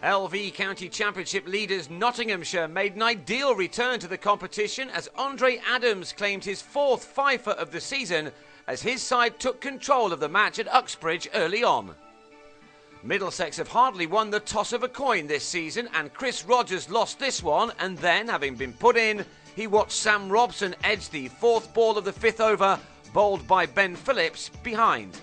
LV County Championship leaders Nottinghamshire made an ideal return to the competition as Andre Adams claimed his fourth fifer of the season as his side took control of the match at Uxbridge early on. Middlesex have hardly won the toss of a coin this season, and Chris Rogers lost this one, and then, having been put in, he watched Sam Robson edge the fourth ball of the fifth over, bowled by Ben Phillips, behind.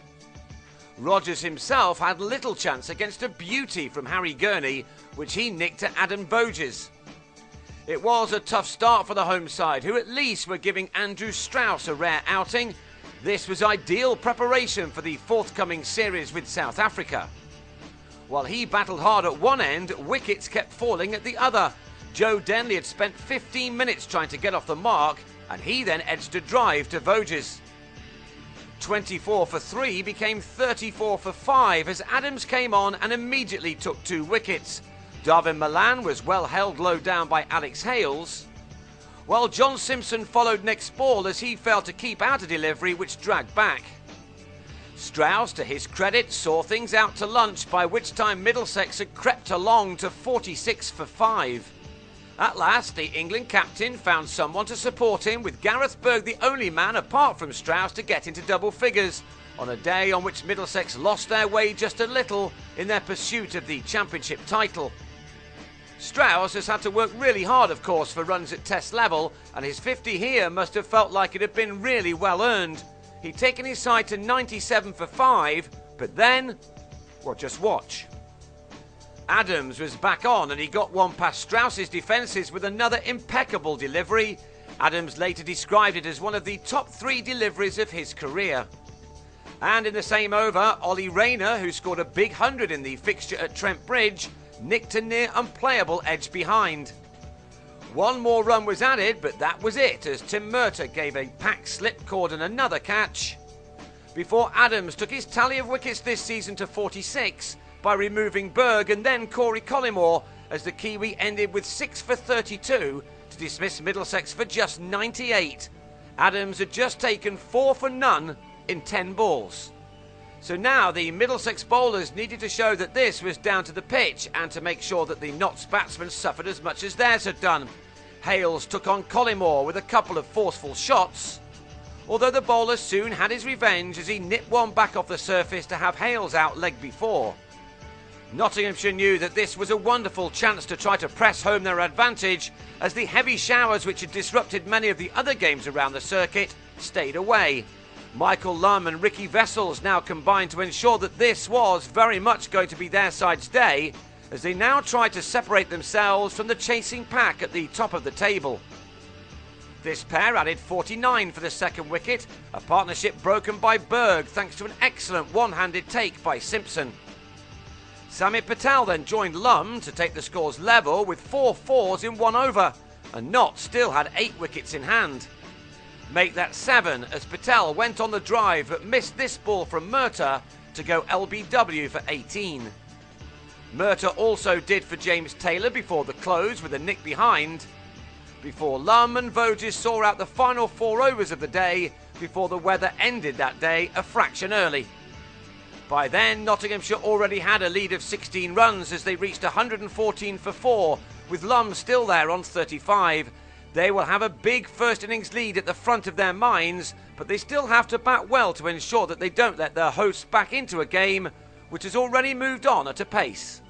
Rogers himself had little chance against a beauty from Harry Gurney, which he nicked to Adam Voges. It was a tough start for the home side, who at least were giving Andrew Strauss a rare outing. This was ideal preparation for the forthcoming series with South Africa. While he battled hard at one end, wickets kept falling at the other. Joe Denley had spent 15 minutes trying to get off the mark, and he then edged a drive to Voges. 24 for 3 became 34 for 5 as Adams came on and immediately took 2 wickets. Darvin Milan was well held low down by Alex Hales, while John Simpson followed next ball as he failed to keep out a delivery which dragged back. Strauss, to his credit, saw things out to lunch, by which time Middlesex had crept along to 46 for 5. At last, the England captain found someone to support him, with Gareth Berg the only man apart from Strauss to get into double figures, on a day on which Middlesex lost their way just a little in their pursuit of the championship title. Strauss has had to work really hard, of course, for runs at test level, and his 50 here must have felt like it had been really well earned. He'd taken his side to 97 for 5, but then, well, just watch. Adams was back on and he got one past Strauss's defences with another impeccable delivery. Adams later described it as one of the top 3 deliveries of his career. And in the same over, Ollie Rayner, who scored a big 100 in the fixture at Trent Bridge, nicked a near unplayable edge behind. One more run was added, but that was it as Tim Murtagh gave a packed slip cord and another catch, before Adams took his tally of wickets this season to 46 by removing Berg and then Corey Collymore, as the Kiwi ended with 6 for 32 to dismiss Middlesex for just 98. Adams had just taken 4 for none in 10 balls. So now the Middlesex bowlers needed to show that this was down to the pitch and to make sure that the Notts batsmen suffered as much as theirs had done. Hales took on Collymore with a couple of forceful shots, although the bowler soon had his revenge as he nipped one back off the surface to have Hales out leg before. Nottinghamshire knew that this was a wonderful chance to try to press home their advantage, as the heavy showers which had disrupted many of the other games around the circuit stayed away. Michael Lum and Ricky Vessels now combined to ensure that this was very much going to be their side's day, as they now tried to separate themselves from the chasing pack at the top of the table. This pair added 49 for the second wicket, a partnership broken by Berg thanks to an excellent one-handed take by Simpson. Samit Patel then joined Lum to take the scores level with 4 fours in 1 over, and Nott still had 8 wickets in hand. Make that 7 as Patel went on the drive but missed this ball from Murtagh to go LBW for 18. Murtagh also did for James Taylor before the close with a nick behind, before Lum and Voges saw out the final 4 overs of the day before the weather ended that day a fraction early. By then, Nottinghamshire already had a lead of 16 runs as they reached 114 for 4, with Lum still there on 35. They will have a big first innings lead at the front of their minds, but they still have to bat well to ensure that they don't let their hosts back into a game which has already moved on at a pace.